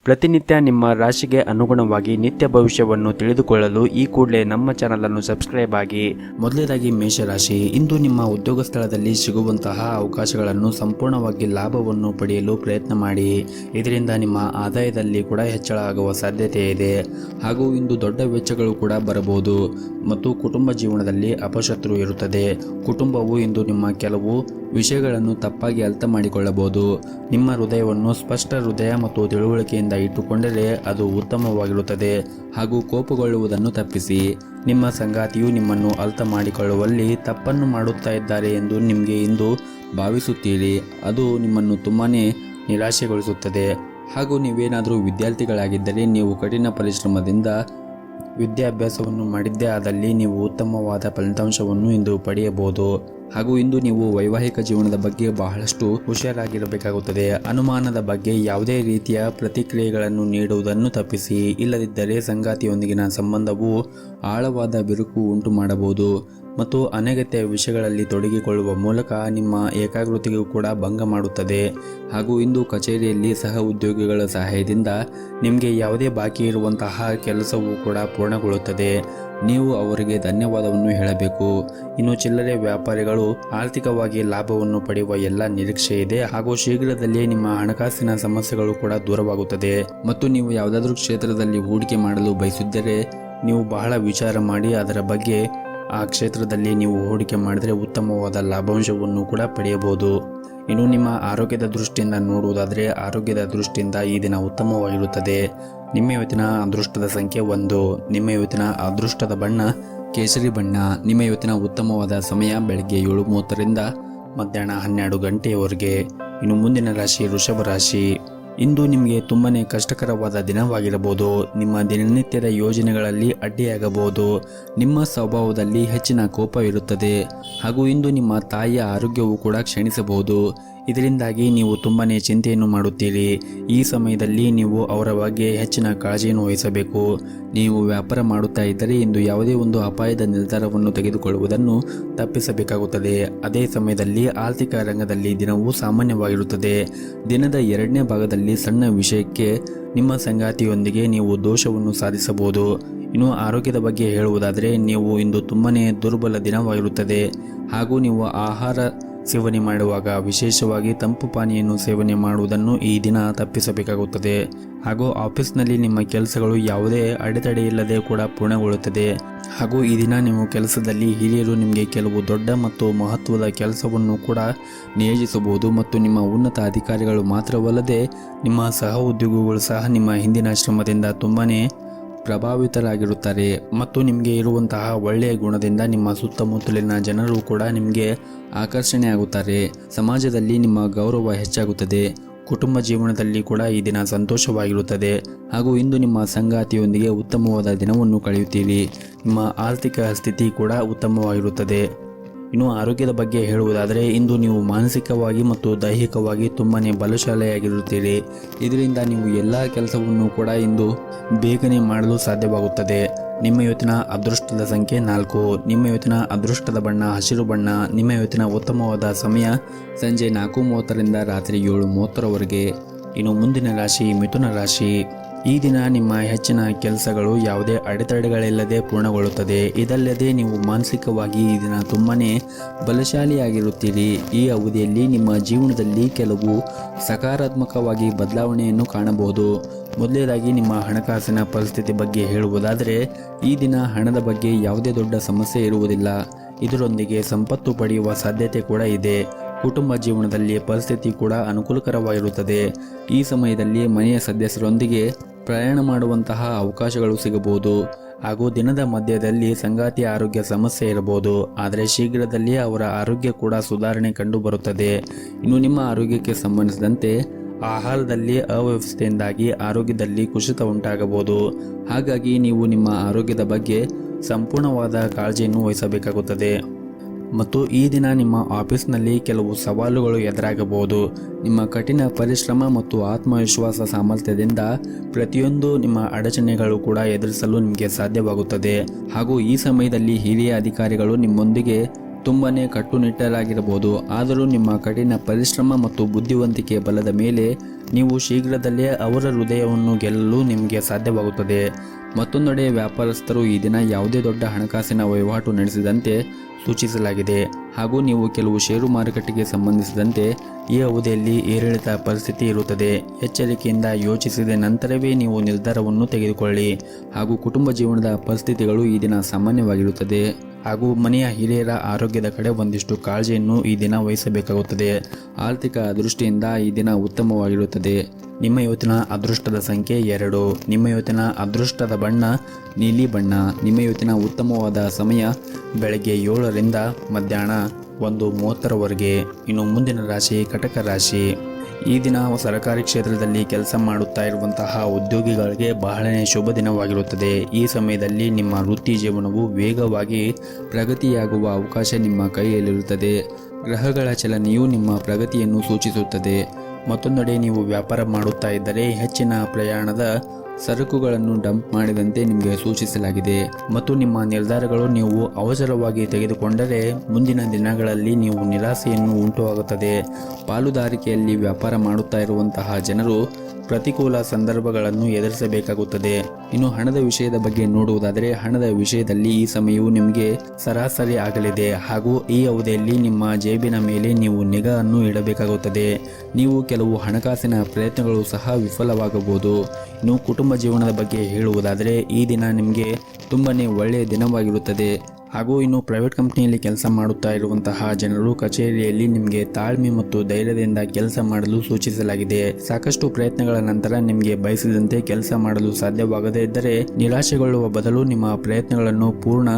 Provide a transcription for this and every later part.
ಪ್ರತಿನಿತ್ಯ ನಿಮ್ಮ ರಾಶಿಗೆ ಅನುಗುಣವಾಗಿ ನಿತ್ಯ ಭವಿಷ್ಯವನ್ನು ತಿಳಿದುಕೊಳ್ಳಲು ಈ ಕೂಡಲೇ ನಮ್ಮ ಚಾನಲ್ ಅನ್ನು ಸಬ್ಸ್ಕ್ರೈಬ್ ಆಗಿ. ಮೊದಲನೇದಾಗಿ ಮೇಷರಾಶಿ, ಇಂದು ನಿಮ್ಮ ಉದ್ಯೋಗ ಸ್ಥಳದಲ್ಲಿ ಸಿಗುವಂತಹ ಅವಕಾಶಗಳನ್ನು ಸಂಪೂರ್ಣವಾಗಿ ಲಾಭವನ್ನು ಪಡೆಯಲು ಪ್ರಯತ್ನ ಮಾಡಿ. ಇದರಿಂದ ನಿಮ್ಮ ಆದಾಯದಲ್ಲಿ ಕೂಡ ಹೆಚ್ಚಳ ಆಗುವ ಸಾಧ್ಯತೆ ಇದೆ. ಹಾಗೂ ಇಂದು ದೊಡ್ಡ ವೆಚ್ಚಗಳು ಕೂಡ ಬರಬಹುದು ಮತ್ತು ಕುಟುಂಬ ಜೀವನದಲ್ಲಿ ಅಪಶತ್ರು ಇರುತ್ತದೆ. ಕುಟುಂಬವು ಇಂದು ನಿಮ್ಮ ಕೆಲವು ವಿಷಯಗಳನ್ನು ತಪ್ಪಾಗಿ ಅರ್ಥ ಮಾಡಿಕೊಳ್ಳಬಹುದು. ನಿಮ್ಮ ಹೃದಯವನ್ನು ಸ್ಪಷ್ಟ ಹೃದಯ ಮತ್ತು ತಿಳುವಳಿಕೆಯಿಂದ ಇಟ್ಟುಕೊಂಡರೆ ಅದು ಉತ್ತಮವಾಗಿರುತ್ತದೆ. ಹಾಗೂ ಕೋಪಗೊಳ್ಳುವುದನ್ನು ತಪ್ಪಿಸಿ. ನಿಮ್ಮ ಸಂಗಾತಿಯು ನಿಮ್ಮನ್ನು ಅರ್ಥ ಮಾಡಿಕೊಳ್ಳುವಲ್ಲಿ ತಪ್ಪನ್ನು ಮಾಡುತ್ತಾ ಇದ್ದಾರೆ ಎಂದು ನಿಮಗೆ ಇಂದು ಭಾವಿಸುತ್ತೀರಿ. ಅದು ನಿಮ್ಮನ್ನು ತುಂಬಾನೇ ನಿರಾಶೆಗೊಳಿಸುತ್ತದೆ. ಹಾಗೂ ನೀವೇನಾದರೂ ವಿದ್ಯಾರ್ಥಿಗಳಾಗಿದ್ದರೆ ನೀವು ಕಠಿಣ ಪರಿಶ್ರಮದಿಂದ ವಿದ್ಯಾಭ್ಯಾಸವನ್ನು ಮಾಡಿದ್ದೇ ಆದಲ್ಲಿ ನೀವು ಉತ್ತಮವಾದ ಫಲಿತಾಂಶವನ್ನು ಇಂದು ಪಡೆಯಬಹುದು. ಹಾಗೂ ಇಂದು ನೀವು ವೈವಾಹಿಕ ಜೀವನದ ಬಗ್ಗೆ ಬಹಳಷ್ಟು ಹುಷಾರಾಗಿರಬೇಕಾಗುತ್ತದೆ. ಅನುಮಾನದ ಬಗ್ಗೆ ಯಾವುದೇ ರೀತಿಯ ಪ್ರತಿಕ್ರಿಯೆಗಳನ್ನು ನೀಡುವುದನ್ನು ತಪ್ಪಿಸಿ. ಇಲ್ಲದಿದ್ದರೆ ಸಂಗಾತಿಯೊಂದಿಗಿನ ಸಂಬಂಧವು ಆಳವಾದ ಬಿರುಕು ಉಂಟು ಮಾಡಬಹುದು ಮತ್ತು ಅನಗತ್ಯ ವಿಷಯಗಳಲ್ಲಿ ತೊಡಗಿಕೊಳ್ಳುವ ಮೂಲಕ ನಿಮ್ಮ ಏಕಾಗ್ರತೆಗೂ ಕೂಡ ಭಂಗ ಮಾಡುತ್ತದೆ. ಹಾಗೂ ಇಂದು ಕಚೇರಿಯಲ್ಲಿ ಸಹ ಉದ್ಯೋಗಿಗಳ ಸಹಾಯದಿಂದ ನಿಮಗೆ ಯಾವುದೇ ಬಾಕಿ ಇರುವಂತಹ ಕೆಲಸವೂ ಕೂಡ ಪೂರ್ಣಗೊಳ್ಳುತ್ತದೆ. ನೀವು ಅವರಿಗೆ ಧನ್ಯವಾದವನ್ನು ಹೇಳಬೇಕು. ಇನ್ನು ಚಿಲ್ಲರೆ ವ್ಯಾಪಾರಿಗಳು ಆರ್ಥಿಕವಾಗಿ ಲಾಭವನ್ನು ಪಡೆಯುವ ಎಲ್ಲ ನಿರೀಕ್ಷೆ ಇದೆ. ಹಾಗೂ ಶೀಘ್ರದಲ್ಲೇ ನಿಮ್ಮ ಹಣಕಾಸಿನ ಸಮಸ್ಯೆಗಳು ಕೂಡ ದೂರವಾಗುತ್ತದೆ. ಮತ್ತು ನೀವು ಯಾವುದಾದ್ರೂ ಕ್ಷೇತ್ರದಲ್ಲಿ ಹೂಡಿಕೆ ಮಾಡಲು ಬಯಸಿದ್ದರೆ ನೀವು ಬಹಳ ವಿಚಾರ ಮಾಡಿ ಅದರ ಬಗ್ಗೆ ಆ ಕ್ಷೇತ್ರದಲ್ಲಿ ನೀವು ಹೂಡಿಕೆ ಮಾಡಿದರೆ ಉತ್ತಮವಾದ ಲಾಭಾಂಶವನ್ನು ಕೂಡ ಪಡೆಯಬಹುದು. ಇನ್ನು ನಿಮ್ಮ ಆರೋಗ್ಯದ ದೃಷ್ಟಿಯಿಂದ ನೋಡುವುದಾದರೆ ಆರೋಗ್ಯದ ದೃಷ್ಟಿಯಿಂದ ಈ ದಿನ ಉತ್ತಮವಾಗಿರುತ್ತದೆ. ನಿಮ್ಮ ಇವತ್ತಿನ ಅದೃಷ್ಟದ ಸಂಖ್ಯೆ 1. ನಿಮ್ಮ ಇವತ್ತಿನ ಅದೃಷ್ಟದ ಬಣ್ಣ ಕೇಸರಿ ಬಣ್ಣ. ನಿಮ್ಮ ಇವತ್ತಿನ ಉತ್ತಮವಾದ ಸಮಯ ಬೆಳಗ್ಗೆ 7:30ರಿಂದ ಮಧ್ಯಾಹ್ನ 12 ಗಂಟೆಯವರೆಗೆ. ಇನ್ನು ಮುಂದಿನ ರಾಶಿ ವೃಷಭ ರಾಶಿ. ಇಂದು ನಿಮಗೆ ತುಂಬಾನೇ ಕಷ್ಟಕರವಾದ ದಿನವಾಗಿರಬಹುದು. ನಿಮ್ಮ ದಿನನಿತ್ಯದ ಯೋಜನೆಗಳಲ್ಲಿ ಅಡ್ಡಿಯಾಗಬಹುದು. ನಿಮ್ಮ ಸ್ವಭಾವದಲ್ಲಿ ಹೆಚ್ಚಿನ ಕೋಪ ಇರುತ್ತದೆ. ಹಾಗೂ ಇಂದು ನಿಮ್ಮ ತಾಯಿಯ ಆರೋಗ್ಯವು ಕೂಡ ಕ್ಷೀಣಿಸಬಹುದು. ಇದರಿಂದಾಗಿ ನೀವು ತುಂಬಾನೇ ಚಿಂತೆಯನ್ನು ಮಾಡುತ್ತೀರಿ. ಈ ಸಮಯದಲ್ಲಿ ನೀವು ಅವರ ಬಗ್ಗೆ ಹೆಚ್ಚಿನ ಕಾಳಜಿಯನ್ನು ವಹಿಸಬೇಕು. ನೀವು ವ್ಯಾಪಾರ ಮಾಡುತ್ತಾ ಇದ್ದರೆ ಇಂದು ಯಾವುದೇ ಒಂದು ಅಪಾಯದ ನಿರ್ಧಾರವನ್ನು ತೆಗೆದುಕೊಳ್ಳುವುದನ್ನು ತಪ್ಪಿಸಬೇಕಾಗುತ್ತದೆ. ಅದೇ ಸಮಯದಲ್ಲಿ ಆರ್ಥಿಕ ರಂಗದಲ್ಲಿ ದಿನವೂ ಸಾಮಾನ್ಯವಾಗಿರುತ್ತದೆ. ದಿನದ 2ನೇ ಭಾಗದಲ್ಲಿ ಸಣ್ಣ ವಿಷಯಕ್ಕೆ ನಿಮ್ಮ ಸಂಗಾತಿಯೊಂದಿಗೆ ನೀವು ದೋಷವನ್ನು ಸಾಧಿಸಬಹುದು. ಇನ್ನು ಆರೋಗ್ಯದ ಬಗ್ಗೆ ಹೇಳುವುದಾದರೆ ನೀವು ಇಂದು ತುಂಬಾನೇ ದುರ್ಬಲ ದಿನವಾಗಿರುತ್ತದೆ. ಹಾಗೂ ನೀವು ಆಹಾರ ಸೇವನೆ ಮಾಡುವಾಗ ವಿಶೇಷವಾಗಿ ತಂಪು ಪಾನೀಯನ್ನು ಸೇವನೆ ಮಾಡುವುದನ್ನು ಈ ದಿನ ತಪ್ಪಿಸಬೇಕಾಗುತ್ತದೆ. ಹಾಗೂ ಆಫೀಸ್ನಲ್ಲಿ ನಿಮ್ಮ ಕೆಲಸಗಳು ಯಾವುದೇ ಅಡೆತಡೆ ಇಲ್ಲದೆ ಕೂಡ ಪೂರ್ಣಗೊಳ್ಳುತ್ತದೆ. ಹಾಗೂ ಈ ದಿನ ನೀವು ಕೆಲಸದಲ್ಲಿ ಹಿರಿಯರು ನಿಮಗೆ ಕೆಲವು ದೊಡ್ಡ ಮತ್ತು ಮಹತ್ವದ ಕೆಲಸವನ್ನು ಕೂಡ ನಿಯೋಜಿಸಬಹುದು. ಮತ್ತು ನಿಮ್ಮ ಉನ್ನತ ಅಧಿಕಾರಿಗಳು ಮಾತ್ರವಲ್ಲದೆ ನಿಮ್ಮ ಸಹ ಉದ್ಯೋಗಿಗಳು ಸಹ ನಿಮ್ಮ ಹಿಂದಿನ ಶ್ರಮದಿಂದ ತುಂಬಾನೇ ಪ್ರಭಾವಿತರಾಗಿರುತ್ತಾರೆ. ಮತ್ತು ನಿಮಗೆ ಇರುವಂತಹ ಒಳ್ಳೆಯ ಗುಣದಿಂದ ನಿಮ್ಮ ಸುತ್ತಮುತ್ತಲಿನ ಜನರು ಕೂಡ ನಿಮಗೆ ಆಕರ್ಷಣೆ ಆಗುತ್ತಾರೆ. ಸಮಾಜದಲ್ಲಿ ನಿಮ್ಮ ಗೌರವ ಹೆಚ್ಚಾಗುತ್ತದೆ. ಕುಟುಂಬ ಜೀವನದಲ್ಲಿ ಕೂಡ ಈ ದಿನ ಸಂತೋಷವಾಗಿರುತ್ತದೆ. ಹಾಗೂ ಇಂದು ನಿಮ್ಮ ಸಂಗಾತಿಯೊಂದಿಗೆ ಉತ್ತಮವಾದ ದಿನವನ್ನು ಕಳೆಯುತ್ತೀರಿ. ನಿಮ್ಮ ಆರ್ಥಿಕ ಸ್ಥಿತಿ ಕೂಡ ಉತ್ತಮವಾಗಿರುತ್ತದೆ. ಇನ್ನು ಆರೋಗ್ಯದ ಬಗ್ಗೆ ಹೇಳುವುದಾದರೆ ಇಂದು ನೀವು ಮಾನಸಿಕವಾಗಿ ಮತ್ತು ದೈಹಿಕವಾಗಿ ತುಂಬಾನೇ ಬಲಶಾಲಿಯಾಗಿರುತ್ತೀರಿ. ಇದರಿಂದ ನೀವು ಎಲ್ಲ ಕೆಲಸವನ್ನು ಕೂಡ ಇಂದು ಬೇಗನೆ ಮಾಡಲು ಸಾಧ್ಯವಾಗುತ್ತದೆ. ನಿಮ್ಮ ಇವತ್ತಿನ ಅದೃಷ್ಟದ ಸಂಖ್ಯೆ 4. ನಿಮ್ಮ ಇವತ್ತಿನ ಅದೃಷ್ಟದ ಬಣ್ಣ ಹಸಿರು ಬಣ್ಣ. ನಿಮ್ಮ ಇವತ್ತಿನ ಉತ್ತಮವಾದ ಸಮಯ ಸಂಜೆ 4:30ರಿಂದ ರಾತ್ರಿ 7:30ರವರೆಗೆ. ಇನ್ನು ಮುಂದಿನ ರಾಶಿ ಮಿಥುನ ರಾಶಿ. ಈ ದಿನ ನಿಮ್ಮ ಹೆಚ್ಚಿನ ಕೆಲಸಗಳು ಯಾವುದೇ ಅಡೆತಡೆಗಳಿಲ್ಲದೆ ಪೂರ್ಣಗೊಳ್ಳುತ್ತದೆ. ಇದಲ್ಲದೆ ನೀವು ಮಾನಸಿಕವಾಗಿ ಈ ದಿನ ತುಂಬಾನೇ ಬಲಶಾಲಿಯಾಗಿರುತ್ತೀರಿ. ಈ ಅವಧಿಯಲ್ಲಿ ನಿಮ್ಮ ಜೀವನದಲ್ಲಿ ಕೆಲವು ಸಕಾರಾತ್ಮಕವಾಗಿ ಬದಲಾವಣೆಯನ್ನು ಕಾಣಬಹುದು. ಮೊದಲನೇದಾಗಿ ನಿಮ್ಮ ಹಣಕಾಸಿನ ಪರಿಸ್ಥಿತಿ ಬಗ್ಗೆ ಹೇಳುವುದಾದರೆ ಈ ದಿನ ಹಣದ ಬಗ್ಗೆ ಯಾವುದೇ ದೊಡ್ಡ ಸಮಸ್ಯೆ ಇರುವುದಿಲ್ಲ. ಇದರೊಂದಿಗೆ ಸಂಪತ್ತು ಪಡೆಯುವ ಸಾಧ್ಯತೆ ಕೂಡ ಇದೆ. ಕುಟುಂಬ ಜೀವನದಲ್ಲಿ ಪರಿಸ್ಥಿತಿ ಕೂಡ ಅನುಕೂಲಕರವಾಗಿರುತ್ತದೆ. ಈ ಸಮಯದಲ್ಲಿ ಮನೆಯ ಸದಸ್ಯರೊಂದಿಗೆ ಪ್ರಯಾಣ ಮಾಡುವಂತಹ ಅವಕಾಶಗಳು ಸಿಗಬಹುದು. ಹಾಗೂ ದಿನದ ಮಧ್ಯದಲ್ಲಿ ಸಂಗಾತಿಯ ಆರೋಗ್ಯ ಸಮಸ್ಯೆ ಇರಬಹುದು. ಆದರೆ ಶೀಘ್ರದಲ್ಲೇ ಅವರ ಆರೋಗ್ಯ ಕೂಡ ಸುಧಾರಣೆ ಕಂಡು ಬರುತ್ತದೆ. ಇನ್ನು ನಿಮ್ಮ ಆರೋಗ್ಯಕ್ಕೆ ಸಂಬಂಧಿಸಿದಂತೆ ಆಹಾರದಲ್ಲಿ ಅವ್ಯವಸ್ಥೆಯಿಂದಾಗಿ ಆರೋಗ್ಯದಲ್ಲಿ ಕುಸಿತ ಉಂಟಾಗಬಹುದು. ಹಾಗಾಗಿ ನೀವು ನಿಮ್ಮ ಆರೋಗ್ಯದ ಬಗ್ಗೆ ಸಂಪೂರ್ಣವಾದ ಕಾಳಜಿಯನ್ನು ವಹಿಸಬೇಕಾಗುತ್ತದೆ. ಮತ್ತು ಈ ದಿನ ನಿಮ್ಮ ಆಫೀಸ್ನಲ್ಲಿ ಕೆಲವು ಸವಾಲುಗಳು ಎದುರಾಗಬಹುದು. ನಿಮ್ಮ ಕಠಿಣ ಪರಿಶ್ರಮ ಮತ್ತು ಆತ್ಮವಿಶ್ವಾಸ ಸಾಮರ್ಥ್ಯದಿಂದ ಪ್ರತಿಯೊಂದು ನಿಮ್ಮ ಅಡಚಣೆಗಳು ಕೂಡ ಎದುರಿಸಲು ನಿಮಗೆ ಸಾಧ್ಯವಾಗುತ್ತದೆ. ಹಾಗೂ ಈ ಸಮಯದಲ್ಲಿ ಹಿರಿಯ ಅಧಿಕಾರಿಗಳು ನಿಮ್ಮೊಂದಿಗೆ ತುಂಬಾನೇ ಕಟ್ಟುನಿಟ್ಟರಾಗಿರಬಹುದು. ಆದರೂ ನಿಮ್ಮ ಕಠಿಣ ಪರಿಶ್ರಮ ಮತ್ತು ಬುದ್ಧಿವಂತಿಕೆ ಬಲದ ಮೇಲೆ ನೀವು ಶೀಘ್ರದಲ್ಲೇ ಅವರ ಹೃದಯವನ್ನು ಗೆಲ್ಲಲು ನಿಮಗೆ ಸಾಧ್ಯವಾಗುತ್ತದೆ. ಮತ್ತೊಂದೆಡೆ ವ್ಯಾಪಾರಸ್ಥರು ಈ ದಿನ ಯಾವುದೇ ದೊಡ್ಡ ಹಣಕಾಸಿನ ವಹಿವಾಟು ನಡೆಸಿದಂತೆ ಸೂಚಿಸಲಾಗಿದೆ. ಹಾಗೂ ನೀವು ಕೆಲವು ಷೇರು ಮಾರುಕಟ್ಟೆಗೆ ಸಂಬಂಧಿಸಿದಂತೆ ಈ ಅವಧಿಯಲ್ಲಿ ಏರಿಳಿತ ಪರಿಸ್ಥಿತಿ ಇರುತ್ತದೆ. ಎಚ್ಚರಿಕೆಯಿಂದ ಯೋಚಿಸಿದ ನಂತರವೇ ನೀವು ನಿರ್ಧಾರವನ್ನು ತೆಗೆದುಕೊಳ್ಳಿ. ಹಾಗೂ ಕುಟುಂಬ ಜೀವನದ ಪರಿಸ್ಥಿತಿಗಳು ಈ ದಿನ ಸಾಮಾನ್ಯವಾಗಿರುತ್ತದೆ. ಹಾಗೂ ಮನೆಯ ಹಿರಿಯರ ಆರೋಗ್ಯದ ಕಡೆ ಒಂದಿಷ್ಟು ಕಾಳಜಿಯನ್ನು ಈ ದಿನ ವಹಿಸಬೇಕಾಗುತ್ತದೆ. ಆರ್ಥಿಕ ದೃಷ್ಟಿಯಿಂದ ಈ ದಿನ ಉತ್ತಮವಾಗಿರುತ್ತದೆ. ನಿಮ್ಮ ಇವತ್ತಿನ ಅದೃಷ್ಟದ ಸಂಖ್ಯೆ 2. ನಿಮ್ಮ ಇವತ್ತಿನ ಅದೃಷ್ಟದ ಬಣ್ಣ ನೀಲಿ ಬಣ್ಣ. ನಿಮ್ಮ ಇವತ್ತಿನ ಉತ್ತಮವಾದ ಸಮಯ ಬೆಳಗ್ಗೆ 7ರಿಂದ ಮಧ್ಯಾಹ್ನ 1:30ರವರೆಗೆ. ಇನ್ನು ಮುಂದಿನ ರಾಶಿ ಕಟಕ ರಾಶಿ. ಈ ದಿನ ಸರ್ಕಾರಿ ಕ್ಷೇತ್ರದಲ್ಲಿ ಕೆಲಸ ಮಾಡುತ್ತಾ ಇರುವಂತಹ ಉದ್ಯೋಗಿಗಳಿಗೆ ಬಹಳನೇ ಶುಭ ದಿನವಾಗಿರುತ್ತದೆ. ಈ ಸಮಯದಲ್ಲಿ ನಿಮ್ಮ ವೃತ್ತಿ ಜೀವನವು ವೇಗವಾಗಿ ಪ್ರಗತಿಯಾಗುವ ಅವಕಾಶ ನಿಮ್ಮ ಕೈಯಲ್ಲಿರುತ್ತದೆ. ಗ್ರಹಗಳ ಚಲನೆಯು ನಿಮ್ಮ ಪ್ರಗತಿಯನ್ನು ಸೂಚಿಸುತ್ತದೆ. ಮತ್ತೊಂದೆಡೆ ನೀವು ವ್ಯಾಪಾರ ಮಾಡುತ್ತಾ ಇದ್ದರೆ ಹೆಚ್ಚಿನ ಪ್ರಯಾಣದ ಸರಕುಗಳನ್ನು ಡಂಪ್ ಮಾಡಿದಂತೆ ನಿಮಗೆ ಸೂಚಿಸಲಾಗಿದೆ. ಮತ್ತು ನಿಮ್ಮ ನಿರ್ಧಾರಗಳು ನೀವು ಅವಸರವಾಗಿ ತೆಗೆದುಕೊಂಡರೆ ಮುಂದಿನ ದಿನಗಳಲ್ಲಿ ನೀವು ನಿರಾಸೆಯನ್ನು ಉಂಟುವಾಗುತ್ತದೆ. ಪಾಲುದಾರಿಕೆಯಲ್ಲಿ ವ್ಯಾಪಾರ ಮಾಡುತ್ತಾ ಇರುವಂತಹ ಜನರು ಪ್ರತಿಕೂಲ ಸಂದರ್ಭಗಳನ್ನು ಎದುರಿಸಬೇಕಾಗುತ್ತದೆ. ಇನ್ನು ಹಣದ ವಿಷಯದ ಬಗ್ಗೆ ನೋಡುವುದಾದರೆ ಹಣದ ವಿಷಯದಲ್ಲಿ ಈ ಸಮಯವು ನಿಮಗೆ ಸರಾಸರಿ ಆಗಲಿದೆ. ಹಾಗೂ ಈ ಅವಧಿಯಲ್ಲಿ ನಿಮ್ಮ ಜೇಬಿನ ಮೇಲೆ ನೀವು ನಿಗಾವನ್ನು ಇಡಬೇಕಾಗುತ್ತದೆ. ನೀವು ಕೆಲವು ಹಣಕಾಸಿನ ಪ್ರಯತ್ನಗಳು ಸಹ ವಿಫಲವಾಗಬಹುದು. ಇನ್ನು ಕುಟುಂಬ ಜೀವನದ ಬಗ್ಗೆ ಹೇಳುವುದಾದರೆ ಈ ದಿನ ನಿಮಗೆ ತುಂಬಾನೇ ಒಳ್ಳೆಯ ದಿನವಾಗಿರುತ್ತದೆ. ಹಾಗೂ ಇನ್ನು ಪ್ರೈವೇಟ್ ಕಂಪ್ನಿಯಲ್ಲಿ ಕೆಲಸ ಮಾಡುತ್ತಾ ಇರುವಂತಹ ಜನರು ಕಚೇರಿಯಲ್ಲಿ ನಿಮಗೆ ತಾಳ್ಮೆ ಮತ್ತು ಧೈರ್ಯದಿಂದ ಕೆಲಸ ಮಾಡಲು ಸೂಚಿಸಲಾಗಿದೆ. ಸಾಕಷ್ಟು ಪ್ರಯತ್ನಗಳ ನಂತರ ನಿಮಗೆ ಬಯಸಿದಂತೆ ಕೆಲಸ ಮಾಡಲು ಸಾಧ್ಯವಾಗದೇ ಇದ್ದರೆ ನಿರಾಶೆಗೊಳ್ಳುವ ಬದಲು ನಿಮ್ಮ ಪ್ರಯತ್ನಗಳನ್ನು ಪೂರ್ಣ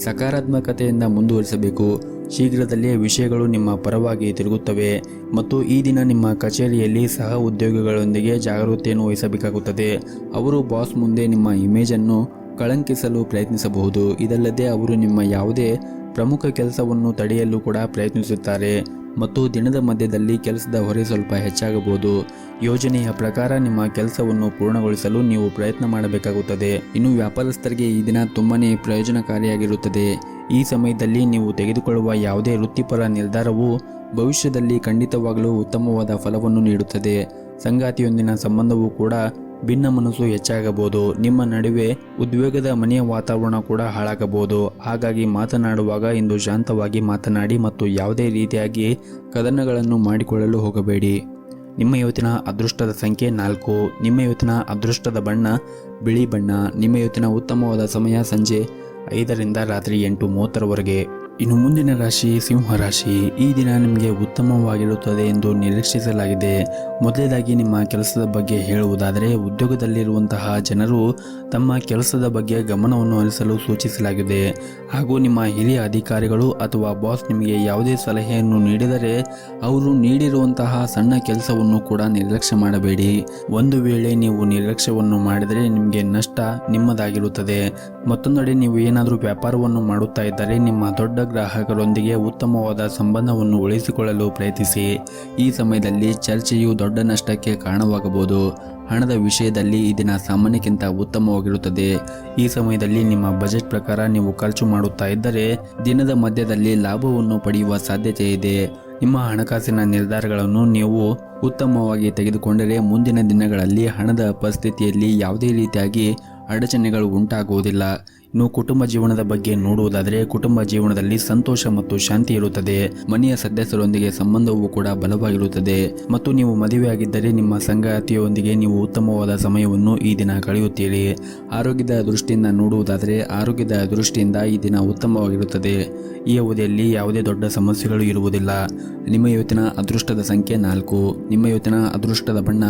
ಸಕಾರಾತ್ಮಕತೆಯಿಂದ ಮುಂದುವರಿಸಬೇಕು. ಶೀಘ್ರದಲ್ಲೇ ವಿಷಯಗಳು ನಿಮ್ಮ ಪರವಾಗಿ ತಿರುಗುತ್ತವೆ. ಮತ್ತು ಈ ದಿನ ನಿಮ್ಮ ಕಚೇರಿಯಲ್ಲಿ ಸಹ ಉದ್ಯೋಗಿಗಳೊಂದಿಗೆ ಜಾಗರೂಕತೆಯನ್ನು ವಹಿಸಬೇಕಾಗುತ್ತದೆ. ಅವರು ಬಾಸ್ ಮುಂದೆ ನಿಮ್ಮ ಇಮೇಜನ್ನು ಕಳಂಕಿಸಲು ಪ್ರಯತ್ನಿಸಬಹುದು. ಇದಲ್ಲದೆ ಅವರು ನಿಮ್ಮ ಯಾವುದೇ ಪ್ರಮುಖ ಕೆಲಸವನ್ನು ತಡೆಯಲು ಕೂಡ ಪ್ರಯತ್ನಿಸುತ್ತಾರೆ. ಮತ್ತು ದಿನದ ಮಧ್ಯದಲ್ಲಿ ಕೆಲಸದ ಹೊರೆ ಸ್ವಲ್ಪ ಹೆಚ್ಚಾಗಬಹುದು. ಯೋಜನೆಯ ಪ್ರಕಾರ ನಿಮ್ಮ ಕೆಲಸವನ್ನು ಪೂರ್ಣಗೊಳಿಸಲು ನೀವು ಪ್ರಯತ್ನ ಮಾಡಬೇಕಾಗುತ್ತದೆ. ಇನ್ನು ವ್ಯಾಪಾರಸ್ಥರಿಗೆ ಈ ದಿನ ತುಂಬಾನೇ ಪ್ರಯೋಜನಕಾರಿಯಾಗಿರುತ್ತದೆ. ಈ ಸಮಯದಲ್ಲಿ ನೀವು ತೆಗೆದುಕೊಳ್ಳುವ ಯಾವುದೇ ವೃತ್ತಿಪರ ನಿರ್ಧಾರವು ಭವಿಷ್ಯದಲ್ಲಿ ಖಂಡಿತವಾಗಲೂ ಉತ್ತಮವಾದ ಫಲವನ್ನು ನೀಡುತ್ತದೆ. ಸಂಗಾತಿಯೊಂದಿನ ಸಂಬಂಧವೂ ಕೂಡ ಭಿನ್ನ ಮನಸ್ಸು ಹೆಚ್ಚಾಗಬಹುದು. ನಿಮ್ಮ ನಡುವೆ ಉದ್ವೇಗದ ಮನೆಯ ವಾತಾವರಣ ಕೂಡ ಹಾಳಾಗಬಹುದು. ಹಾಗಾಗಿ ಮಾತನಾಡುವಾಗ ಇಂದು ಶಾಂತವಾಗಿ ಮಾತನಾಡಿ ಮತ್ತು ಯಾವುದೇ ರೀತಿಯಾಗಿ ಕದನಗಳನ್ನು ಮಾಡಿಕೊಳ್ಳಲು ಹೋಗಬೇಡಿ. ನಿಮ್ಮ ಇವತ್ತಿನ ಅದೃಷ್ಟದ ಸಂಖ್ಯೆ 4. ನಿಮ್ಮ ಇವತ್ತಿನ ಅದೃಷ್ಟದ ಬಣ್ಣ ಬಿಳಿ ಬಣ್ಣ. ನಿಮ್ಮ ಇವತ್ತಿನ ಉತ್ತಮವಾದ ಸಮಯ ಸಂಜೆ 5ರಿಂದ ರಾತ್ರಿ 8:30ರವರೆಗೆ. ಇನ್ನು ಮುಂದಿನ ರಾಶಿ ಸಿಂಹ ರಾಶಿ. ಈ ದಿನ ನಿಮಗೆ ಉತ್ತಮವಾಗಿರುತ್ತದೆ ಎಂದು ನಿರೀಕ್ಷಿಸಲಾಗಿದೆ. ಮೊದಲನೇದಾಗಿ ನಿಮ್ಮ ಕೆಲಸದ ಬಗ್ಗೆ ಹೇಳುವುದಾದರೆ ಉದ್ಯೋಗದಲ್ಲಿರುವಂತಹ ಜನರು ತಮ್ಮ ಕೆಲಸದ ಬಗ್ಗೆ ಗಮನವನ್ನು ಹರಿಸಲು ಸೂಚಿಸಲಾಗಿದೆ. ಹಾಗೂ ನಿಮ್ಮ ಹಿರಿಯ ಅಧಿಕಾರಿಗಳು ಅಥವಾ ಬಾಸ್ ನಿಮಗೆ ಯಾವುದೇ ಸಲಹೆಯನ್ನು ನೀಡಿದರೆ ಅವರು ನೀಡಿರುವಂತಹ ಸಣ್ಣ ಕೆಲಸವನ್ನು ಕೂಡ ನಿರ್ಲಕ್ಷ್ಯ ಮಾಡಬೇಡಿ. ಒಂದು ವೇಳೆ ನೀವು ನಿರ್ಲಕ್ಷ್ಯವನ್ನು ಮಾಡಿದರೆ ನಿಮಗೆ ನಷ್ಟ ನಿಮ್ಮದಾಗಿರುತ್ತದೆ. ಮತ್ತೊಂದೆಡೆ ನೀವು ಏನಾದರೂ ವ್ಯಾಪಾರವನ್ನು ಮಾಡುತ್ತಾ ಇದ್ದರೆ ನಿಮ್ಮ ದೊಡ್ಡ ಗ್ರಾಹಕರೊಂದಿಗೆ ಉತ್ತಮವಾದ ಸಂಬಂಧವನ್ನು ಉಳಿಸಿಕೊಳ್ಳಲು ಪ್ರಯತ್ನಿಸಿ. ಈ ಸಮಯದಲ್ಲಿ ಚರ್ಚೆಯು ದೊಡ್ಡ ನಷ್ಟಕ್ಕೆ ಕಾರಣವಾಗಬಹುದು. ಹಣದ ವಿಷಯದಲ್ಲಿ ಈ ದಿನ ಸಾಮಾನ್ಯಕ್ಕಿಂತ ಉತ್ತಮವಾಗಿರುತ್ತದೆ. ಈ ಸಮಯದಲ್ಲಿ ನಿಮ್ಮ ಬಜೆಟ್ ಪ್ರಕಾರ ನೀವು ಖರ್ಚು ಮಾಡುತ್ತಾ ಇದ್ದರೆ ದಿನದ ಮಧ್ಯದಲ್ಲಿ ಲಾಭವನ್ನು ಪಡೆಯುವ ಸಾಧ್ಯತೆ ಇದೆ. ನಿಮ್ಮ ಹಣಕಾಸಿನ ನಿರ್ಧಾರಗಳನ್ನು ನೀವು ಉತ್ತಮವಾಗಿ ತೆಗೆದುಕೊಂಡರೆ ಮುಂದಿನ ದಿನಗಳಲ್ಲಿ ಹಣದ ಪರಿಸ್ಥಿತಿಯಲ್ಲಿ ಯಾವುದೇ ರೀತಿಯಾಗಿ ಅಡಚಣೆಗಳು ಉಂಟಾಗುವುದಿಲ್ಲ. ಇನ್ನು ಕುಟುಂಬ ಜೀವನದ ಬಗ್ಗೆ ನೋಡುವುದಾದರೆ ಕುಟುಂಬ ಜೀವನದಲ್ಲಿ ಸಂತೋಷ ಮತ್ತು ಶಾಂತಿ ಇರುತ್ತದೆ. ಮನೆಯ ಸದಸ್ಯರೊಂದಿಗೆ ಸಂಬಂಧವೂ ಕೂಡ ಬಲವಾಗಿರುತ್ತದೆ. ಮತ್ತು ನೀವು ಮದುವೆಯಾಗಿದ್ದರೆ ನಿಮ್ಮ ಸಂಗಾತಿಯೊಂದಿಗೆ ನೀವು ಉತ್ತಮವಾದ ಸಮಯವನ್ನು ಈ ದಿನ ಕಳೆಯುತ್ತೀರಿ. ಆರೋಗ್ಯದ ದೃಷ್ಟಿಯಿಂದ ನೋಡುವುದಾದರೆ ಆರೋಗ್ಯದ ದೃಷ್ಟಿಯಿಂದ ಈ ದಿನ ಉತ್ತಮವಾಗಿರುತ್ತದೆ. ಈ ಅವಧಿಯಲ್ಲಿ ಯಾವುದೇ ದೊಡ್ಡ ಸಮಸ್ಯೆಗಳು ಇರುವುದಿಲ್ಲ. ನಿಮ್ಮ ಇವತ್ತಿನ ಅದೃಷ್ಟದ ಸಂಖ್ಯೆ 4. ನಿಮ್ಮ ಇವತ್ತಿನ ಅದೃಷ್ಟದ ಬಣ್ಣ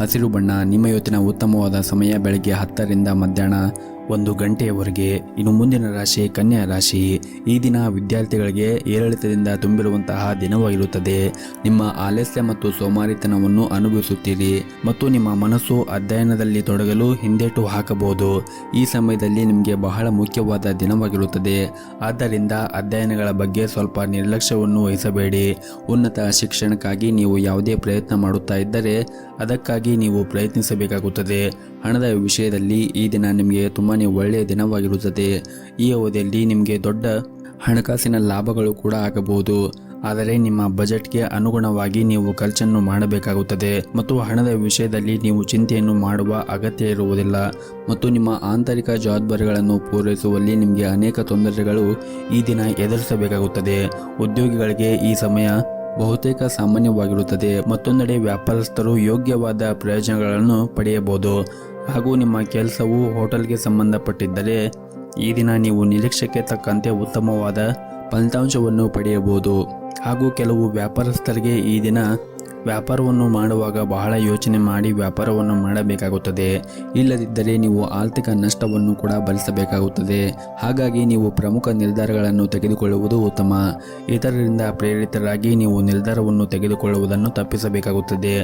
ಹಸಿರು ಬಣ್ಣ. ನಿಮ್ಮ ಇವತ್ತಿನ ಉತ್ತಮವಾದ ಸಮಯ ಬೆಳಗ್ಗೆ 10ರಿಂದ ಮಧ್ಯಾಹ್ನ 1 ಗಂಟೆಯವರೆಗೆ. ಇನ್ನು ಮುಂದಿನ ರಾಶಿ ಕನ್ಯಾ ರಾಶಿ. ಈ ದಿನ ವಿದ್ಯಾರ್ಥಿಗಳಿಗೆ ಏರಿಳಿತದಿಂದ ತುಂಬಿರುವಂತಹ ದಿನವಾಗಿರುತ್ತದೆ. ನಿಮ್ಮ ಆಲಸ್ಯ ಮತ್ತು ಸೋಮಾರಿತನವನ್ನು ಅನುಭವಿಸುತ್ತೀರಿ ಮತ್ತು ನಿಮ್ಮ ಮನಸ್ಸು ಅಧ್ಯಯನದಲ್ಲಿ ತೊಡಗಲು ಹಿಂದೇಟು ಹಾಕಬಹುದು. ಈ ಸಮಯದಲ್ಲಿ ನಿಮಗೆ ಬಹಳ ಮುಖ್ಯವಾದ ದಿನವಾಗಿರುತ್ತದೆ. ಆದ್ದರಿಂದ ಅಧ್ಯಯನಗಳ ಬಗ್ಗೆ ಸ್ವಲ್ಪ ನಿರ್ಲಕ್ಷ್ಯವನ್ನು ವಹಿಸಬೇಡಿ. ಉನ್ನತ ಶಿಕ್ಷಣಕ್ಕಾಗಿ ನೀವು ಯಾವುದೇ ಪ್ರಯತ್ನ ಮಾಡುತ್ತಾ ಇದ್ದರೆ ಅದಕ್ಕಾಗಿ ನೀವು ಪ್ರಯತ್ನಿಸಬೇಕಾಗುತ್ತದೆ. ಹಣದ ವಿಷಯದಲ್ಲಿ ಈ ದಿನ ನಿಮಗೆ ತುಂಬಾನೇ ಒಳ್ಳೆಯ ದಿನವಾಗಿರುತ್ತದೆ. ಈ ಅವಧಿಯಲ್ಲಿ ನಿಮಗೆ ದೊಡ್ಡ ಹಣಕಾಸಿನ ಲಾಭಗಳು ಕೂಡ ಆಗಬಹುದು. ಆದರೆ ನಿಮ್ಮ ಬಜೆಟ್ಗೆ ಅನುಗುಣವಾಗಿ ನೀವು ಖರ್ಚನ್ನು ಮಾಡಬೇಕಾಗುತ್ತದೆ ಮತ್ತು ಹಣದ ವಿಷಯದಲ್ಲಿ ನೀವು ಚಿಂತೆಯನ್ನು ಮಾಡುವ ಅಗತ್ಯ ಇರುವುದಿಲ್ಲ ಮತ್ತು ನಿಮ್ಮ ಆಂತರಿಕ ಜವಾಬ್ದಾರಿಗಳನ್ನು ಪೂರೈಸುವಲ್ಲಿ ನಿಮಗೆ ಅನೇಕ ತೊಂದರೆಗಳು ಈ ದಿನ ಎದುರಿಸಬೇಕಾಗುತ್ತದೆ. ಉದ್ಯೋಗಿಗಳಿಗೆ ಈ ಸಮಯ ಬಹುತೇಕ ಸಾಮಾನ್ಯವಾಗಿರುತ್ತದೆ. ಮತ್ತೊಂದೆಡೆ ವ್ಯಾಪಾರಸ್ಥರು ಯೋಗ್ಯವಾದ ಪ್ರಯೋಜನಗಳನ್ನು ಪಡೆಯಬಹುದು ಹಾಗೂ ನಿಮ್ಮ ಕೆಲಸವು ಹೋಟೆಲ್ಗೆ ಸಂಬಂಧಪಟ್ಟಿದ್ದರೆ ಈ ದಿನ ನೀವು ನಿರೀಕ್ಷೆಗೆ ತಕ್ಕಂತೆ ಉತ್ತಮವಾದ ಫಲಿತಾಂಶವನ್ನು ಪಡೆಯಬಹುದು. ಹಾಗೂ ಕೆಲವು ವ್ಯಾಪಾರಸ್ಥರಿಗೆ ಈ ದಿನ ವ್ಯಾಪಾರವನ್ನು ಮಾಡುವಾಗ ಬಹಳ ಯೋಚನೆ ಮಾಡಿ ವ್ಯಾಪಾರವನ್ನು ಮಾಡಬೇಕಾಗುತ್ತದೆ. ಇಲ್ಲದಿದ್ದರೆ ನೀವು ಆರ್ಥಿಕ ನಷ್ಟವನ್ನು ಕೂಡ ಭರಿಸಬೇಕಾಗುತ್ತದೆ. ಹಾಗಾಗಿ ನೀವು ಪ್ರಮುಖ ನಿರ್ಧಾರಗಳನ್ನು ತೆಗೆದುಕೊಳ್ಳುವುದು ಉತ್ತಮ. ಇತರರಿಂದ ಪ್ರೇರಿತರಾಗಿ ನೀವು ನಿರ್ಧಾರವನ್ನು ತೆಗೆದುಕೊಳ್ಳುವುದನ್ನು ತಪ್ಪಿಸಬೇಕಾಗುತ್ತದೆ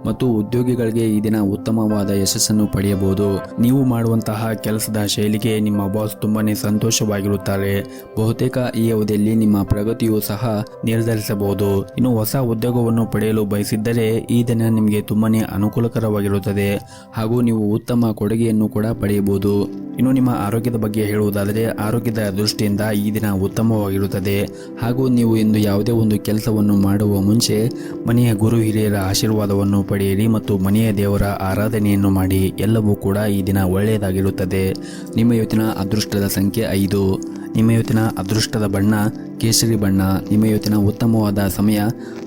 ಮತ್ತು ಉದ್ಯೋಗಿಗಳಿಗೆ ಈ ದಿನ ಉತ್ತಮವಾದ ಯಶಸ್ಸನ್ನು ಪಡೆಯಬಹುದು. ನೀವು ಮಾಡುವಂತಹ ಕೆಲಸದ ಶೈಲಿಗೆ ನಿಮ್ಮ ಬಾಸ್ ತುಂಬಾನೇ ಸಂತೋಷವಾಗಿರುತ್ತಾರೆ. ಬಹುತೇಕ ಈ ಅವಧಿಯಲ್ಲಿ ನಿಮ್ಮ ಪ್ರಗತಿಯು ಸಹ ನಿರ್ಧರಿಸಬಹುದು. ಇನ್ನು ಹೊಸ ಉದ್ಯೋಗವನ್ನು ಪಡೆಯಲು ಬಯಸಿದ್ದರೆ ಈ ದಿನ ನಿಮಗೆ ತುಂಬಾನೇ ಅನುಕೂಲಕರವಾಗಿರುತ್ತದೆ ಹಾಗೂ ನೀವು ಉತ್ತಮ ಕೊಡುಗೆಯನ್ನು ಕೂಡ ಪಡೆಯಬಹುದು. ಇನ್ನು ನಿಮ್ಮ ಆರೋಗ್ಯದ ಬಗ್ಗೆ ಹೇಳುವುದಾದರೆ ಆರೋಗ್ಯದ ದೃಷ್ಟಿಯಿಂದ ಈ ದಿನ ಉತ್ತಮವಾಗಿರುತ್ತದೆ ಹಾಗೂ ನೀವು ಇಂದು ಯಾವುದೇ ಒಂದು ಕೆಲಸವನ್ನು ಮಾಡುವ ಮುಂಚೆ ಮನೆಯ ಗುರು ಹಿರಿಯರ ಆಶೀರ್ವಾದವನ್ನು ಪಡೆಯಿರಿ ಮತ್ತು ಮನೆಯ ದೇವರ ಆರಾಧನೆಯನ್ನು ಮಾಡಿ. ಎಲ್ಲವೂ ಕೂಡ ಈ ದಿನ ಒಳ್ಳೆಯದಾಗಿರುತ್ತದೆ. ನಿಮ್ಮ ಇವತ್ತಿನ ಅದೃಷ್ಟದ ಸಂಖ್ಯೆ 5. ನಿಮ್ಮ ಇವತ್ತಿನ ಅದೃಷ್ಟದ ಬಣ್ಣ ಕೇಸರಿ ಬಣ್ಣ. ನಿಮ್ಮ ಇವತ್ತಿನ ಉತ್ತಮವಾದ ಸಮಯ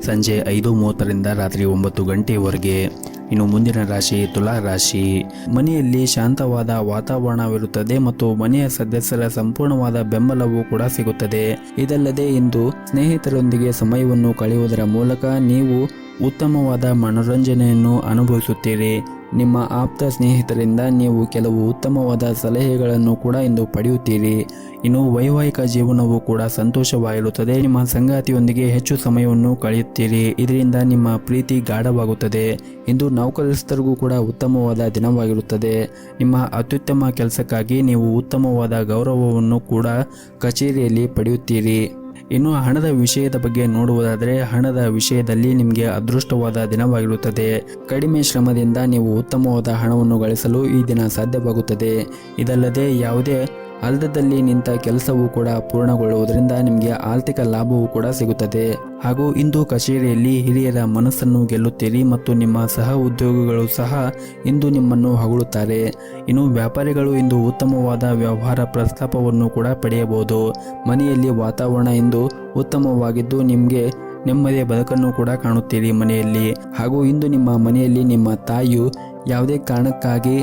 ಸಂಜೆ 5:30ರಿಂದ ರಾತ್ರಿ 9 ಗಂಟೆಯವರೆಗೆ. ಇನ್ನು ಮುಂದಿನ ರಾಶಿ ತುಲಾ ರಾಶಿ. ಮನೆಯಲ್ಲಿ ಶಾಂತವಾದ ವಾತಾವರಣವಿರುತ್ತದೆ ಮತ್ತು ಮನೆಯ ಸದಸ್ಯರ ಸಂಪೂರ್ಣವಾದ ಬೆಂಬಲವೂ ಕೂಡ ಸಿಗುತ್ತದೆ. ಇದಲ್ಲದೆ ಇಂದು ಸ್ನೇಹಿತರೊಂದಿಗೆ ಸಮಯವನ್ನು ಕಳೆಯುವುದರ ಮೂಲಕ ನೀವು ಉತ್ತಮವಾದ ಮನೋರಂಜನೆಯನ್ನು ಅನುಭವಿಸುತ್ತೀರಿ. ನಿಮ್ಮ ಆಪ್ತ ಸ್ನೇಹಿತರಿಂದ ನೀವು ಕೆಲವು ಉತ್ತಮವಾದ ಸಲಹೆಗಳನ್ನು ಕೂಡ ಇಂದು ಪಡೆಯುತ್ತೀರಿ. ಇನ್ನು ವೈವಾಹಿಕ ಜೀವನವೂ ಕೂಡ ಸಂತೋಷವಾಗಿರುತ್ತದೆ. ನಿಮ್ಮ ಸಂಗಾತಿಯೊಂದಿಗೆ ಹೆಚ್ಚು ಸಮಯವನ್ನು ಕಳೆಯುತ್ತೀರಿ. ಇದರಿಂದ ನಿಮ್ಮ ಪ್ರೀತಿ ಗಾಢವಾಗುತ್ತದೆ. ಇಂದು ನೌಕರಸ್ಥರಿಗೂ ಕೂಡ ಉತ್ತಮವಾದ ದಿನವಾಗಿರುತ್ತದೆ. ನಿಮ್ಮ ಅತ್ಯುತ್ತಮ ಕೆಲಸಕ್ಕಾಗಿ ನೀವು ಉತ್ತಮವಾದ ಗೌರವವನ್ನು ಕೂಡ ಕಚೇರಿಯಲ್ಲಿ ಪಡೆಯುತ್ತೀರಿ. ಇನ್ನು ಹಣದ ವಿಷಯದ ಬಗ್ಗೆ ನೋಡುವುದಾದರೆ ಹಣದ ವಿಷಯದಲ್ಲಿ ನಿಮಗೆ ಅದೃಷ್ಟವಾದ ದಿನವಾಗಿರುತ್ತದೆ. ಕಡಿಮೆ ಶ್ರಮದಿಂದ ನೀವು ಉತ್ತಮವಾದ ಹಣವನ್ನು ಗಳಿಸಲು ಈ ದಿನ ಸಾಧ್ಯವಾಗುತ್ತದೆ. ಇದಲ್ಲದೆ ಯಾವುದೇ ಅರ್ಧದಲ್ಲಿ ನಿಂತ ಕೆಲಸವೂ ಕೂಡ ಪೂರ್ಣಗೊಳ್ಳುವುದರಿಂದ ನಿಮಗೆ ಆರ್ಥಿಕ ಲಾಭವೂ ಕೂಡ ಸಿಗುತ್ತದೆ. ಹಾಗೂ ಇಂದು ಕಚೇರಿಯಲ್ಲಿ ಹಿರಿಯರ ಮನಸ್ಸನ್ನು ಗೆಲ್ಲುತ್ತೀರಿ ಮತ್ತು ನಿಮ್ಮ ಸಹ ಉದ್ಯೋಗಿಗಳು ಸಹ ಇಂದು ನಿಮ್ಮನ್ನು ಹೊಗಳುತ್ತಾರೆ. ಇನ್ನು ವ್ಯಾಪಾರಿಗಳು ಇಂದು ಉತ್ತಮವಾದ ವ್ಯವಹಾರ ಪ್ರಸ್ತಾಪವನ್ನು ಕೂಡ ಪಡೆಯಬಹುದು. ಮನೆಯಲ್ಲಿ ವಾತಾವರಣ ಇಂದು ಉತ್ತಮವಾಗಿದ್ದು ನಿಮಗೆ ನೆಮ್ಮದಿಯ ಬದುಕನ್ನು ಕೂಡ ಕಾಣುತ್ತೀರಿ ಮನೆಯಲ್ಲಿ. ಹಾಗೂ ಇಂದು ನಿಮ್ಮ ಮನೆಯಲ್ಲಿ ನಿಮ್ಮ ತಾಯಿಯು ಯಾವುದೇ ಕಾರಣಕ್ಕಾಗಿ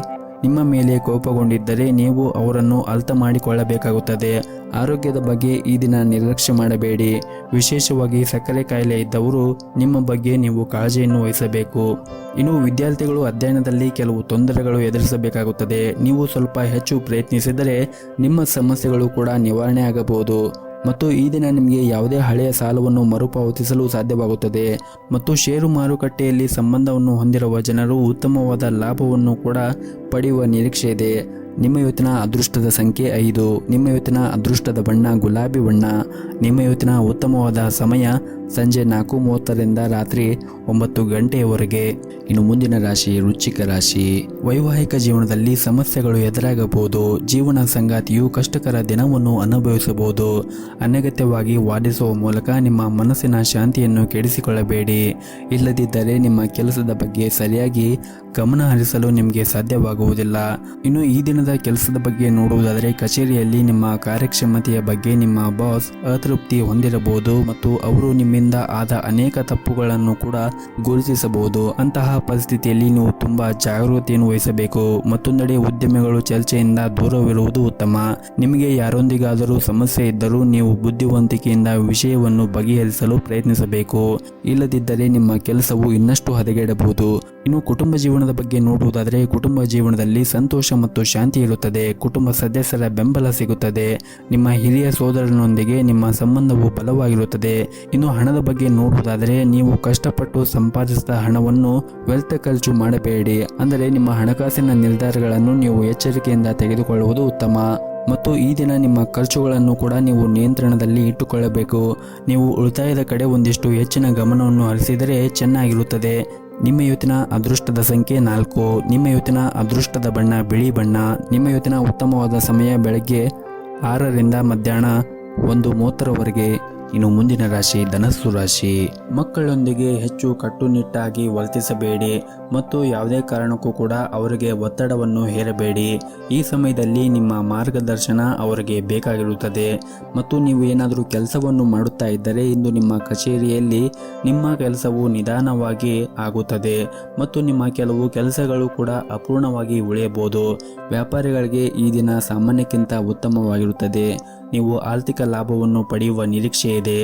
ನಿಮ್ಮ ಮೇಲೆ ಕೋಪಗೊಂಡಿದ್ದರೆ ನೀವು ಅವರನ್ನು ಅರ್ಥ ಮಾಡಿಕೊಳ್ಳಬೇಕಾಗುತ್ತದೆ. ಆರೋಗ್ಯದ ಬಗ್ಗೆ ಈ ದಿನ ನಿರ್ಲಕ್ಷ್ಯ ಮಾಡಬೇಡಿ. ವಿಶೇಷವಾಗಿ ಸಕ್ಕರೆ ಕಾಯಿಲೆ ಇದ್ದವರು ನಿಮ್ಮ ಬಗ್ಗೆ ನೀವು ಕಾಳಜಿಯನ್ನು ವಹಿಸಬೇಕು. ಇನ್ನು ವಿದ್ಯಾರ್ಥಿಗಳು ಅಧ್ಯಯನದಲ್ಲಿ ಕೆಲವು ತೊಂದರೆಗಳು ಎದುರಿಸಬೇಕಾಗುತ್ತದೆ. ನೀವು ಸ್ವಲ್ಪ ಹೆಚ್ಚು ಪ್ರಯತ್ನಿಸಿದರೆ ನಿಮ್ಮ ಸಮಸ್ಯೆಗಳು ಕೂಡ ನಿವಾರಣೆ ಆಗಬಹುದು ಮತ್ತು ಈ ದಿನ ನಿಮಗೆ ಯಾವುದೇ ಹಳೆಯ ಸಾಲವನ್ನು ಮರುಪಾವತಿಸಲು ಸಾಧ್ಯವಾಗುತ್ತದೆ. ಮತ್ತು ಷೇರು ಮಾರುಕಟ್ಟೆಯಲ್ಲಿ ಸಂಬಂಧವನ್ನು ಹೊಂದಿರುವ ಜನರು ಉತ್ತಮವಾದ ಲಾಭವನ್ನು ಕೂಡ ಪಡೆಯುವ ನಿರೀಕ್ಷೆ ಇದೆ. ನಿಮ್ಮ ಇವತ್ತಿನ ಅದೃಷ್ಟದ ಸಂಖ್ಯೆ 5. ನಿಮ್ಮ ಇವತ್ತಿನ ಅದೃಷ್ಟದ ಬಣ್ಣ ಗುಲಾಬಿ ಬಣ್ಣ. ನಿಮ್ಮ ಇವತ್ತಿನ ಉತ್ತಮವಾದ ಸಮಯ ಸಂಜೆ 4:30ರಿಂದ ರಾತ್ರಿ 9 ಗಂಟೆಯವರೆಗೆ. ಇನ್ನು ಮುಂದಿನ ರಾಶಿ ವೃಶ್ಚಿಕ ರಾಶಿ. ವೈವಾಹಿಕ ಜೀವನದಲ್ಲಿ ಸಮಸ್ಯೆಗಳು ಎದುರಾಗಬಹುದು. ಜೀವನ ಸಂಗಾತಿಯು ಕಷ್ಟಕರ ದಿನವನ್ನು ಅನುಭವಿಸಬಹುದು. ಅನಗತ್ಯವಾಗಿ ವಾದಿಸುವ ಮೂಲಕ ನಿಮ್ಮ ಮನಸ್ಸಿನ ಶಾಂತಿಯನ್ನು ಕೆಡಿಸಿಕೊಳ್ಳಬೇಡಿ. ಇಲ್ಲದಿದ್ದರೆ ನಿಮ್ಮ ಕೆಲಸದ ಬಗ್ಗೆ ಸರಿಯಾಗಿ ಗಮನ ಹರಿಸಲು ನಿಮಗೆ ಸಾಧ್ಯವಾಗುವುದಿಲ್ಲ. ಇನ್ನು ಈ ದಿನದ ಕೆಲಸದ ಬಗ್ಗೆ ನೋಡುವುದಾದರೆ ಕಚೇರಿಯಲ್ಲಿ ನಿಮ್ಮ ಕಾರ್ಯಕ್ಷಮತೆಯ ಬಗ್ಗೆ ನಿಮ್ಮ ಬಾಸ್ ಅತೃಪ್ತಿ ಹೊಂದಿರಬಹುದು ಮತ್ತು ಅವರು ನಿಮ್ಮಿಂದ ಆದ ಅನೇಕ ತಪ್ಪುಗಳನ್ನು ಕೂಡ ಗುರುತಿಸಬಹುದು. ಅಂತಹ ಪರಿಸ್ಥಿತಿಯಲ್ಲಿ ನೀವು ತುಂಬಾ ಜಾಗರೂಕತೆಯನ್ನು ವಹಿಸಬೇಕು. ಮತ್ತೊಂದೆಡೆ ಉದ್ಯಮಿಗಳು ಚರ್ಚೆಯಿಂದ ದೂರವಿರುವುದು ಉತ್ತಮ. ನಿಮಗೆ ಯಾರೊಂದಿಗಾದರೂ ಸಮಸ್ಯೆ ಇದ್ದರೂ ನೀವು ಬುದ್ಧಿವಂತಿಕೆಯಿಂದ ವಿಷಯವನ್ನು ಬಗೆಹರಿಸಲು ಪ್ರಯತ್ನಿಸಬೇಕು. ಇಲ್ಲದಿದ್ದರೆ ನಿಮ್ಮ ಕೆಲಸವು ಇನ್ನಷ್ಟು ಹದಗೆಡಬಹುದು. ಇನ್ನು ಕುಟುಂಬ ಜೀವನದ ಬಗ್ಗೆ ನೋಡುವುದಾದರೆ ಕುಟುಂಬ ಜೀವನದಲ್ಲಿ ಸಂತೋಷ ಮತ್ತು ಶಾಂತಿ ಇರುತ್ತದೆ. ಕುಟುಂಬ ಸದಸ್ಯರ ಬೆಂಬಲ ಸಿಗುತ್ತದೆ. ನಿಮ್ಮ ಹಿರಿಯ ಸೋದರನೊಂದಿಗೆ ನಿಮ್ಮ ಸಂಬಂಧವು ಬಲವಾಗಿರುತ್ತದೆ. ಇನ್ನು ಹಣದ ಬಗ್ಗೆ ನೋಡುವುದಾದರೆ ನೀವು ಕಷ್ಟಪಟ್ಟು ಸಂಪಾದಿಸಿದ ಹಣವನ್ನು ವ್ಯರ್ಥ ಖರ್ಚು ಮಾಡಬೇಡಿ. ಅಂದರೆ ನಿಮ್ಮ ಹಣಕಾಸಿನ ನಿರ್ಧಾರಗಳನ್ನು ನೀವು ಎಚ್ಚರಿಕೆಯಿಂದ ತೆಗೆದುಕೊಳ್ಳುವುದು ಉತ್ತಮ. ಮತ್ತು ಈ ದಿನ ನಿಮ್ಮ ಖರ್ಚುಗಳನ್ನು ಕೂಡ ನೀವು ನಿಯಂತ್ರಣದಲ್ಲಿ ಇಟ್ಟುಕೊಳ್ಳಬೇಕು. ನೀವು ಉಳಿತಾಯದ ಕಡೆ ಒಂದಿಷ್ಟು ಹೆಚ್ಚಿನ ಗಮನವನ್ನು ಹರಿಸಿದರೆ ಚೆನ್ನಾಗಿರುತ್ತದೆ. ನಿಮ್ಮ ಇವತ್ತಿನ ಅದೃಷ್ಟದ ಸಂಖ್ಯೆ 4. ನಿಮ್ಮ ಇವತ್ತಿನ ಅದೃಷ್ಟದ ಬಣ್ಣ ಬಿಳಿ ಬಣ್ಣ. ನಿಮ್ಮ ಇವತ್ತಿನ ಉತ್ತಮವಾದ ಸಮಯ ಬೆಳಗ್ಗೆ 6ರಿಂದ ಮಧ್ಯಾಹ್ನ 1:30 ಇನ್ನು ಮುಂದಿನ ರಾಶಿ ಧನಸ್ಸು ರಾಶಿ. ಮಕ್ಕಳೊಂದಿಗೆ ಹೆಚ್ಚು ಕಟ್ಟುನಿಟ್ಟಾಗಿ ವರ್ತಿಸಬೇಡಿ ಮತ್ತು ಯಾವುದೇ ಕಾರಣಕ್ಕೂ ಕೂಡ ಅವರಿಗೆ ಒತ್ತಡವನ್ನು ಹೇರಬೇಡಿ. ಈ ಸಮಯದಲ್ಲಿ ನಿಮ್ಮ ಮಾರ್ಗದರ್ಶನ ಅವರಿಗೆ ಬೇಕಾಗಿರುತ್ತದೆ ಮತ್ತು ನೀವು ಏನಾದರೂ ಕೆಲಸವನ್ನು ಮಾಡುತ್ತಾ ಇದ್ದರೆ ಇಂದು ನಿಮ್ಮ ಕಚೇರಿಯಲ್ಲಿ ನಿಮ್ಮ ಕೆಲಸವು ನಿಧಾನವಾಗಿ ಆಗುತ್ತದೆ ಮತ್ತು ನಿಮ್ಮ ಕೆಲವು ಕೆಲಸಗಳು ಕೂಡ ಅಪೂರ್ಣವಾಗಿ ಉಳಿಯಬಹುದು. ವ್ಯಾಪಾರಿಗಳಿಗೆ ಈ ದಿನ ಸಾಮಾನ್ಯಕ್ಕಿಂತ ಉತ್ತಮವಾಗಿರುತ್ತದೆ. ನೀವು ಆರ್ಥಿಕ ಲಾಭವನ್ನು ಪಡೆಯುವ ನಿರೀಕ್ಷೆ ಇದೆ.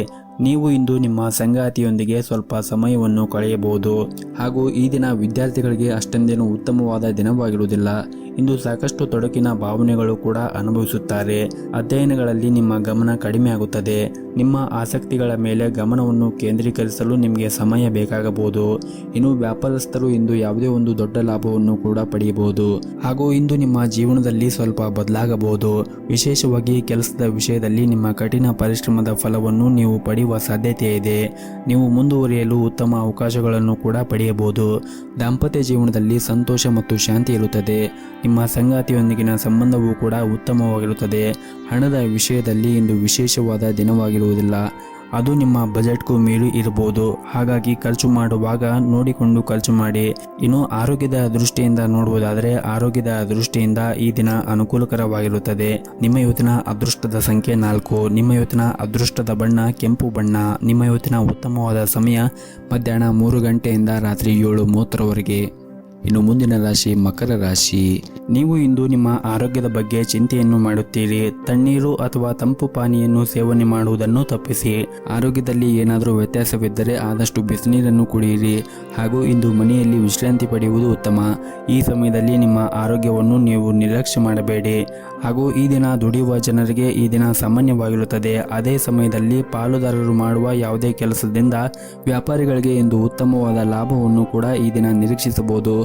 ನೀವು ಇಂದು ನಿಮ್ಮ ಸಂಗಾತಿಯೊಂದಿಗೆ ಸ್ವಲ್ಪ ಸಮಯವನ್ನು ಕಳೆಯಬಹುದು ಹಾಗೂ ಈ ದಿನ ವಿದ್ಯಾರ್ಥಿಗಳಿಗೆ ಅಷ್ಟೊಂದೇನು ಉತ್ತಮವಾದ ದಿನವಾಗಿರುವುದಿಲ್ಲ. ಇಂದು ಸಾಕಷ್ಟು ತೊಡಕಿನ ಭಾವನೆಗಳು ಕೂಡ ಅನುಭವಿಸುತ್ತಾರೆ. ಅಧ್ಯಯನಗಳಲ್ಲಿ ನಿಮ್ಮ ಗಮನ ಕಡಿಮೆ ಆಗುತ್ತದೆ. ನಿಮ್ಮ ಆಸಕ್ತಿಗಳ ಮೇಲೆ ಗಮನವನ್ನು ಕೇಂದ್ರೀಕರಿಸಲು ನಿಮಗೆ ಸಮಯ ಬೇಕಾಗಬಹುದು. ಇನ್ನು ವ್ಯಾಪಾರಸ್ಥರು ಇಂದು ಯಾವುದೇ ಒಂದು ದೊಡ್ಡ ಲಾಭವನ್ನು ಕೂಡ ಪಡೆಯಬಹುದು ಹಾಗೂ ಇಂದು ನಿಮ್ಮ ಜೀವನದಲ್ಲಿ ಸ್ವಲ್ಪ ಬದಲಾಗಬಹುದು. ವಿಶೇಷವಾಗಿ ಕೆಲಸದ ವಿಷಯದಲ್ಲಿ ನಿಮ್ಮ ಕಠಿಣ ಪರಿಶ್ರಮದ ಫಲವನ್ನು ನೀವು ಪಡೆಯುವ ಸಾಧ್ಯತೆ ಇದೆ. ನೀವು ಮುಂದುವರಿಯಲು ಉತ್ತಮ ಅವಕಾಶಗಳನ್ನು ಕೂಡ ಪಡೆಯಬಹುದು. ದಾಂಪತ್ಯ ಜೀವನದಲ್ಲಿ ಸಂತೋಷ ಮತ್ತು ಶಾಂತಿ ಇರುತ್ತದೆ. ನಿಮ್ಮ ಸಂಗಾತಿಯೊಂದಿಗಿನ ಸಂಬಂಧವೂ ಕೂಡ ಉತ್ತಮವಾಗಿರುತ್ತದೆ. ಹಣದ ವಿಷಯದಲ್ಲಿ ಇಂದು ವಿಶೇಷವಾದ ದಿನವಾಗಿರುವುದಿಲ್ಲ. ಅದು ನಿಮ್ಮ ಬಜೆಟ್ಗೂ ಮೀರಿ ಇರಬಹುದು. ಹಾಗಾಗಿ ಖರ್ಚು ಮಾಡುವಾಗ ನೋಡಿಕೊಂಡು ಖರ್ಚು ಮಾಡಿ. ಇನ್ನು ಆರೋಗ್ಯದ ದೃಷ್ಟಿಯಿಂದ ನೋಡುವುದಾದರೆ ಆರೋಗ್ಯದ ದೃಷ್ಟಿಯಿಂದ ಈ ದಿನ ಅನುಕೂಲಕರವಾಗಿರುತ್ತದೆ. ನಿಮ್ಮ ಇವತ್ತಿನ ಅದೃಷ್ಟದ ಸಂಖ್ಯೆ 4. ನಿಮ್ಮ ಇವತ್ತಿನ ಅದೃಷ್ಟದ ಬಣ್ಣ ಕೆಂಪು ಬಣ್ಣ. ನಿಮ್ಮ ಇವತ್ತಿನ ಉತ್ತಮವಾದ ಸಮಯ ಮಧ್ಯಾಹ್ನ 3 ಗಂಟೆಯಿಂದ ರಾತ್ರಿ 7:30. ಇನ್ನು ಮುಂದಿನ ರಾಶಿ ಮಕರ ರಾಶಿ. ನೀವು ಇಂದು ನಿಮ್ಮ ಆರೋಗ್ಯದ ಬಗ್ಗೆ ಚಿಂತೆಯನ್ನು ಮಾಡುತ್ತೀರಿ. ತಣ್ಣೀರು ಅಥವಾ ತಂಪು ಪಾನೀಯನ್ನು ಸೇವನೆ ಮಾಡುವುದನ್ನು ತಪ್ಪಿಸಿ. ಆರೋಗ್ಯದಲ್ಲಿ ಏನಾದರೂ ವ್ಯತ್ಯಾಸವಿದ್ದರೆ ಆದಷ್ಟು ಬಿಸಿನೀರನ್ನು ಕುಡಿಯಿರಿ ಹಾಗೂ ಇಂದು ಮನೆಯಲ್ಲಿ ವಿಶ್ರಾಂತಿ ಪಡೆಯುವುದು ಉತ್ತಮ. ಈ ಸಮಯದಲ್ಲಿ ನಿಮ್ಮ ಆರೋಗ್ಯವನ್ನು ನೀವು ನಿರ್ಲಕ್ಷ್ಯ ಮಾಡಬೇಡಿ ಹಾಗೂ ಈ ದಿನ ದುಡಿಯುವ ಜನರಿಗೆ ಈ ದಿನ ಸಾಮಾನ್ಯವಾಗಿರುತ್ತದೆ. ಅದೇ ಸಮಯದಲ್ಲಿ ಪಾಲುದಾರರು ಮಾಡುವ ಯಾವುದೇ ಕೆಲಸದಿಂದ ವ್ಯಾಪಾರಿಗಳಿಗೆ ಇಂದು ಉತ್ತಮವಾದ ಲಾಭವನ್ನು ಕೂಡ ಈ ದಿನ ನಿರೀಕ್ಷಿಸಬಹುದು.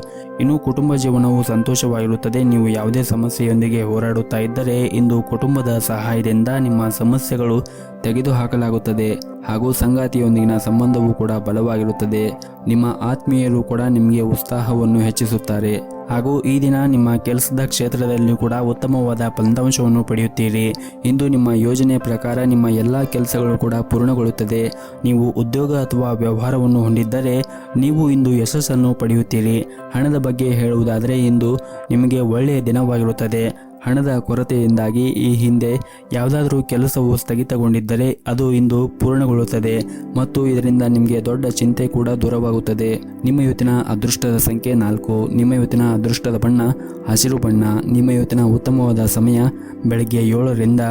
ಇನ್ನು ಕುಟುಂಬ ಜೀವನವು ಸಂತೋಷವಾಗಿರುತ್ತದೆ. ನೀವು ಯಾವುದೇ ಸಮಸ್ಯೆಯೊಂದಿಗೆ ಹೋರಾಡುತ್ತಾ ಇದ್ದರೆ ಇಂದು ಕುಟುಂಬದ ಸಹಾಯದಿಂದ ನಿಮ್ಮ ಸಮಸ್ಯೆಗಳು ತೆಗೆದುಹಾಕಲಾಗುತ್ತದೆ ಹಾಗೂ ಸಂಗಾತಿಯೊಂದಿಗಿನ ಸಂಬಂಧವೂ ಕೂಡ ಬಲವಾಗಿರುತ್ತದೆ. ನಿಮ್ಮ ಆತ್ಮೀಯರು ಕೂಡ ನಿಮಗೆ ಉತ್ಸಾಹವನ್ನು ಹೆಚ್ಚಿಸುತ್ತಾರೆ ಹಾಗೂ ಈ ದಿನ ನಿಮ್ಮ ಕೆಲಸದ ಕ್ಷೇತ್ರದಲ್ಲಿ ಕೂಡ ಉತ್ತಮವಾದ ಫಲಿತಾಂಶವನ್ನು ಪಡೆಯುತ್ತೀರಿ. ಇಂದು ನಿಮ್ಮ ಯೋಜನೆ ಪ್ರಕಾರ ನಿಮ್ಮ ಎಲ್ಲ ಕೆಲಸಗಳು ಕೂಡ ಪೂರ್ಣಗೊಳ್ಳುತ್ತದೆ. ನೀವು ಉದ್ಯೋಗ ಅಥವಾ ವ್ಯವಹಾರವನ್ನು ಹೊಂದಿದ್ದರೆ ನೀವು ಇಂದು ಯಶಸ್ಸನ್ನು ಪಡೆಯುತ್ತೀರಿ. ಹಣದ ಬಗ್ಗೆ ಹೇಳುವುದಾದರೆ ಇಂದು ನಿಮಗೆ ಒಳ್ಳೆಯ ದಿನವಾಗಿರುತ್ತದೆ. ಹಣದ ಕೊರತೆಯಿಂದಾಗಿ ಈ ಹಿಂದೆ ಯಾವುದಾದರೂ ಕೆಲಸವು ಸ್ಥಗಿತಗೊಂಡಿದ್ದರೆ ಅದು ಇಂದು ಪೂರ್ಣಗೊಳ್ಳುತ್ತದೆ ಮತ್ತು ಇದರಿಂದ ನಿಮಗೆ ದೊಡ್ಡ ಚಿಂತೆ ಕೂಡ ದೂರವಾಗುತ್ತದೆ. ನಿಮ್ಮ ಇವತ್ತಿನ ಅದೃಷ್ಟದ ಸಂಖ್ಯೆ 4. ನಿಮ್ಮ ಇವತ್ತಿನ ಅದೃಷ್ಟದ ಬಣ್ಣ ಹಸಿರು ಬಣ್ಣ. ನಿಮ್ಮ ಇವತ್ತಿನ ಉತ್ತಮವಾದ ಸಮಯ ಬೆಳಗ್ಗೆ 7ರಿಂದ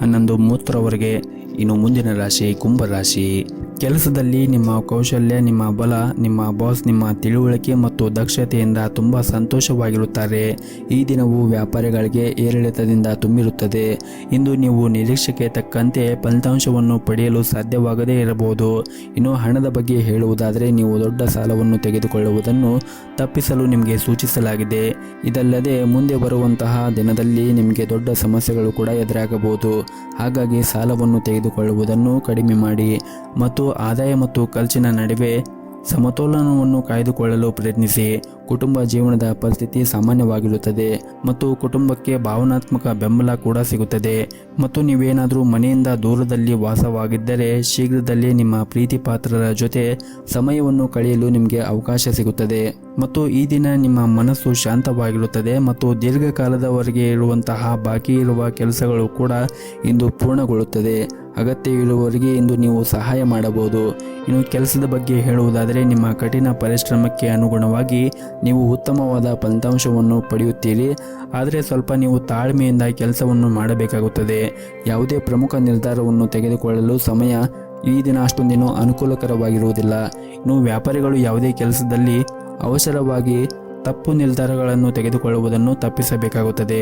11:30. ಇನ್ನು ಮುಂದಿನ ರಾಶಿ ಕುಂಭರಾಶಿ. ಕೆಲಸದಲ್ಲಿ ನಿಮ್ಮ ಕೌಶಲ್ಯ, ನಿಮ್ಮ ಬಲ, ನಿಮ್ಮ ಬಾಸ್ ನಿಮ್ಮ ತಿಳುವಳಿಕೆ ಮತ್ತು ದಕ್ಷತೆಯಿಂದ ತುಂಬ ಸಂತೋಷವಾಗಿರುತ್ತಾರೆ. ಈ ದಿನವು ವ್ಯಾಪಾರಿಗಳಿಗೆ ಏರಿಳಿತದಿಂದ ತುಂಬಿರುತ್ತದೆ. ಇಂದು ನೀವು ನಿರೀಕ್ಷೆಗೆ ತಕ್ಕಂತೆ ಫಲಿತಾಂಶವನ್ನು ಪಡೆಯಲು ಸಾಧ್ಯವಾಗದೇ ಇರಬಹುದು. ಇನ್ನು ಹಣದ ಬಗ್ಗೆ ಹೇಳುವುದಾದರೆ ನೀವು ದೊಡ್ಡ ಸಾಲವನ್ನು ತೆಗೆದುಕೊಳ್ಳುವುದನ್ನು ತಪ್ಪಿಸಲು ನಿಮಗೆ ಸೂಚಿಸಲಾಗಿದೆ. ಇದಲ್ಲದೆ ಮುಂದೆ ಬರುವಂತಹ ದಿನದಲ್ಲಿ ನಿಮಗೆ ದೊಡ್ಡ ಸಮಸ್ಯೆಗಳು ಕೂಡ ಎದುರಾಗಬಹುದು. ಹಾಗಾಗಿ ಸಾಲವನ್ನು ತೆಗೆದುಕೊಳ್ಳುವುದನ್ನು ಕಡಿಮೆ ಮಾಡಿ ಮತ್ತು ಆದಾಯ ಮತ್ತು ಖರ್ಚಿನ ನಡುವೆ ಸಮತೋಲನವನ್ನು ಕಾಯ್ದುಕೊಳ್ಳಲು ಪ್ರಯತ್ನಿಸಿ. ಕುಟುಂಬ ಜೀವನದ ಪರಿಸ್ಥಿತಿ ಸಾಮಾನ್ಯವಾಗಿರುತ್ತದೆ ಮತ್ತು ಕುಟುಂಬಕ್ಕೆ ಭಾವನಾತ್ಮಕ ಬೆಂಬಲ ಕೂಡ ಸಿಗುತ್ತದೆ. ಮತ್ತು ನೀವೇನಾದರೂ ಮನೆಯಿಂದ ದೂರದಲ್ಲಿ ವಾಸವಾಗಿದ್ದರೆ ಶೀಘ್ರದಲ್ಲೇ ನಿಮ್ಮ ಪ್ರೀತಿ ಪಾತ್ರರ ಜೊತೆ ಸಮಯವನ್ನು ಕಳೆಯಲು ನಿಮಗೆ ಅವಕಾಶ ಸಿಗುತ್ತದೆ ಮತ್ತು ಈ ದಿನ ನಿಮ್ಮ ಮನಸ್ಸು ಶಾಂತವಾಗಿರುತ್ತದೆ ಮತ್ತು ದೀರ್ಘಕಾಲದವರೆಗೆ ಇರುವಂತಹ ಬಾಕಿ ಇರುವ ಕೆಲಸಗಳು ಕೂಡ ಇಂದು ಪೂರ್ಣಗೊಳ್ಳುತ್ತದೆ. ಅಗತ್ಯವಿರುವವರಿಗೆ ಇಂದು ನೀವು ಸಹಾಯ ಮಾಡಬಹುದು. ಇನ್ನು ಕೆಲಸದ ಬಗ್ಗೆ ಹೇಳುವುದಾದರೆ ನಿಮ್ಮ ಕಠಿಣ ಪರಿಶ್ರಮಕ್ಕೆ ಅನುಗುಣವಾಗಿ ನೀವು ಉತ್ತಮವಾದ ಫಲಿತಾಂಶವನ್ನು ಪಡೆಯುತ್ತೀರಿ. ಆದರೆ ಸ್ವಲ್ಪ ನೀವು ತಾಳ್ಮೆಯಿಂದ ಕೆಲಸವನ್ನು ಮಾಡಬೇಕಾಗುತ್ತದೆ. ಯಾವುದೇ ಪ್ರಮುಖ ನಿರ್ಧಾರವನ್ನು ತೆಗೆದುಕೊಳ್ಳಲು ಸಮಯ ಈ ದಿನ ಅಷ್ಟೊಂದೇನು ಅನುಕೂಲಕರವಾಗಿರುವುದಿಲ್ಲ. ಇನ್ನು ವ್ಯಾಪಾರಿಗಳು ಯಾವುದೇ ಕೆಲಸದಲ್ಲಿ ಅವಸರವಾಗಿ ತಪ್ಪು ನಿರ್ಧಾರಗಳನ್ನು ತೆಗೆದುಕೊಳ್ಳುವುದನ್ನು ತಪ್ಪಿಸಬೇಕಾಗುತ್ತದೆ.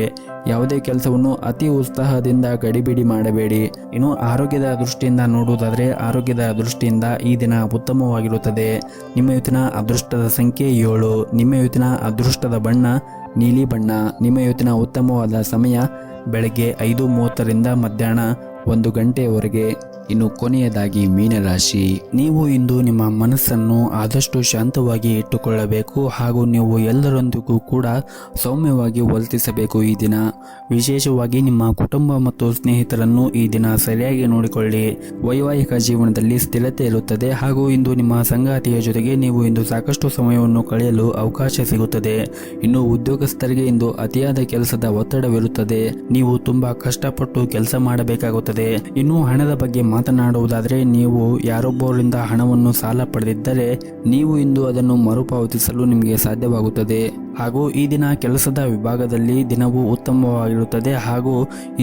ಯಾವುದೇ ಕೆಲಸವನ್ನು ಅತಿ ಉತ್ಸಾಹದಿಂದ ಗಡಿಬಿಡಿ ಮಾಡಬೇಡಿ. ಇನ್ನು ಆರೋಗ್ಯದ ದೃಷ್ಟಿಯಿಂದ ನೋಡುವುದಾದರೆ ಆರೋಗ್ಯದ ದೃಷ್ಟಿಯಿಂದ ಈ ದಿನ ಉತ್ತಮವಾಗಿರುತ್ತದೆ. ನಿಮ್ಮ ಇವತ್ತಿನ ಅದೃಷ್ಟದ ಸಂಖ್ಯೆ 7. ನಿಮ್ಮ ಇವತ್ತಿನ ಅದೃಷ್ಟದ ಬಣ್ಣ ನೀಲಿ ಬಣ್ಣ. ನಿಮ್ಮ ಇವತ್ತಿನ ಉತ್ತಮವಾದ ಸಮಯ ಬೆಳಗ್ಗೆ 5:30ರಿಂದ ಮಧ್ಯಾಹ್ನ 1 ಗಂಟೆಯವರೆಗೆ. ಇನ್ನು ಕೊನೆಯದಾಗಿ ಮೀನರಾಶಿ, ನೀವು ಇಂದು ನಿಮ್ಮ ಮನಸ್ಸನ್ನು ಆದಷ್ಟು ಶಾಂತವಾಗಿ ಇಟ್ಟುಕೊಳ್ಳಬೇಕು ಹಾಗೂ ನೀವು ಎಲ್ಲರೊಂದಿಗೂ ಕೂಡ ಸೌಮ್ಯವಾಗಿ ವರ್ತಿಸಬೇಕು. ಈ ದಿನ ವಿಶೇಷವಾಗಿ ನಿಮ್ಮ ಕುಟುಂಬ ಮತ್ತು ಸ್ನೇಹಿತರನ್ನು ಈ ದಿನ ಸರಿಯಾಗಿ ನೋಡಿಕೊಳ್ಳಿ. ವೈವಾಹಿಕ ಜೀವನದಲ್ಲಿ ಸ್ಥಿರತೆ ಇರುತ್ತದೆ ಹಾಗೂ ಇಂದು ನಿಮ್ಮ ಸಂಗಾತಿಯ ಜೊತೆಗೆ ನೀವು ಇಂದು ಸಾಕಷ್ಟು ಸಮಯವನ್ನು ಕಳೆಯಲು ಅವಕಾಶ ಸಿಗುತ್ತದೆ. ಇನ್ನು ಉದ್ಯೋಗಸ್ಥರಿಗೆ ಇಂದು ಅತಿಯಾದ ಕೆಲಸದ ಒತ್ತಡವಿರುತ್ತದೆ. ನೀವು ತುಂಬಾ ಕಷ್ಟಪಟ್ಟು ಕೆಲಸ ಮಾಡಬೇಕಾಗುತ್ತದೆ. ಇನ್ನು ಹಣದ ಬಗ್ಗೆ ಮಾತನಾಡುವುದಾದರೆ, ನೀವು ಯಾರೊಬ್ಬರಿಂದ ಹಣವನ್ನು ಸಾಲ ಪಡೆದಿದ್ದರೆ ನೀವು ಇಂದು ಅದನ್ನು ಮರುಪಾವತಿಸಲು ನಿಮಗೆ ಸಾಧ್ಯವಾಗುತ್ತದೆ. ಹಾಗೂ ಈ ದಿನ ಕೆಲಸದ ವಿಭಾಗದಲ್ಲಿ ದಿನವೂ ಉತ್ತಮವಾಗಿರುತ್ತದೆ ಹಾಗೂ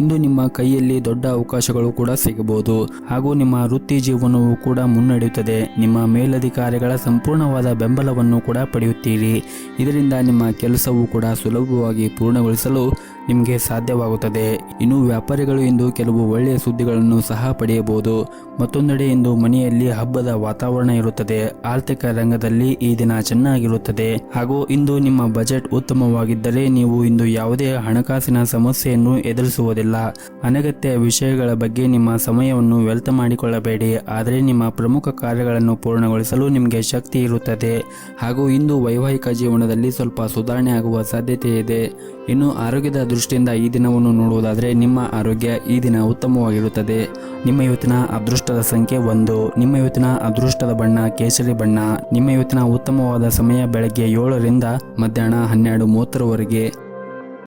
ಇಂದು ನಿಮ್ಮ ಕೈಯಲ್ಲಿ ದೊಡ್ಡ ಅವಕಾಶಗಳು ಕೂಡ ಸಿಗಬಹುದು ಹಾಗೂ ನಿಮ್ಮ ವೃತ್ತಿ ಜೀವನವೂ ಕೂಡ ಮುನ್ನಡೆಯುತ್ತದೆ. ನಿಮ್ಮ ಮೇಲಧಿಕಾರಿಗಳ ಸಂಪೂರ್ಣವಾದ ಬೆಂಬಲವನ್ನು ಕೂಡ ಪಡೆಯುತ್ತೀರಿ. ಇದರಿಂದ ನಿಮ್ಮ ಕೆಲಸವೂ ಕೂಡ ಸುಲಭವಾಗಿ ಪೂರ್ಣಗೊಳಿಸಲು ನಿಮಗೆ ಸಾಧ್ಯವಾಗುತ್ತದೆ. ಇನ್ನು ವ್ಯಾಪಾರಿಗಳು ಇಂದು ಕೆಲವು ಒಳ್ಳೆಯ ಸುದ್ದಿಗಳನ್ನು ಸಹ ಪಡೆಯಬಹುದು. ಮತ್ತೊಂದೆಡೆ ಇಂದು ಮನೆಯಲ್ಲಿ ಹಬ್ಬದ ವಾತಾವರಣ ಇರುತ್ತದೆ. ಆರ್ಥಿಕ ರಂಗದಲ್ಲಿ ಈ ದಿನ ಚೆನ್ನಾಗಿರುತ್ತದೆ ಹಾಗೂ ಇಂದು ನಿಮ್ಮ ಬಜೆಟ್ ಉತ್ತಮವಾಗಿದ್ದರೆ ನೀವು ಇಂದು ಯಾವುದೇ ಹಣಕಾಸಿನ ಸಮಸ್ಯೆಯನ್ನು ಎದುರಿಸುವುದಿಲ್ಲ. ಅನಗತ್ಯ ವಿಷಯಗಳ ಬಗ್ಗೆ ನಿಮ್ಮ ಸಮಯವನ್ನು ವ್ಯರ್ಥ ಮಾಡಿಕೊಳ್ಳಬೇಡಿ. ಆದರೆ ನಿಮ್ಮ ಪ್ರಮುಖ ಕಾರ್ಯಗಳನ್ನು ಪೂರ್ಣಗೊಳಿಸಲು ನಿಮಗೆ ಶಕ್ತಿ ಇರುತ್ತದೆ ಹಾಗೂ ಇಂದು ವೈವಾಹಿಕ ಜೀವನದಲ್ಲಿ ಸ್ವಲ್ಪ ಸುಧಾರಣೆ ಆಗುವ ಸಾಧ್ಯತೆ ಇದೆ. ಇನ್ನು ಆರೋಗ್ಯದ ದೃಷ್ಟಿಯಿಂದ ಈ ದಿನವನ್ನು ನೋಡುವುದಾದರೆ, ನಿಮ್ಮ ಆರೋಗ್ಯ ಈ ದಿನ ಉತ್ತಮವಾಗಿರುತ್ತದೆ. ನಿಮ್ಮ ಇವತ್ತಿನ ಅದೃಷ್ಟದ ಸಂಖ್ಯೆ 1. ನಿಮ್ಮ ಇವತ್ತಿನ ಅದೃಷ್ಟದ ಬಣ್ಣ ಕೇಸರಿ ಬಣ್ಣ. ನಿಮ್ಮ ಇವತ್ತಿನ ಉತ್ತಮವಾದ ಸಮಯ ಬೆಳಗ್ಗೆ 7 ರಿಂದ ಮಧ್ಯಾಹ್ನ 12:30 ರವರೆಗೆ.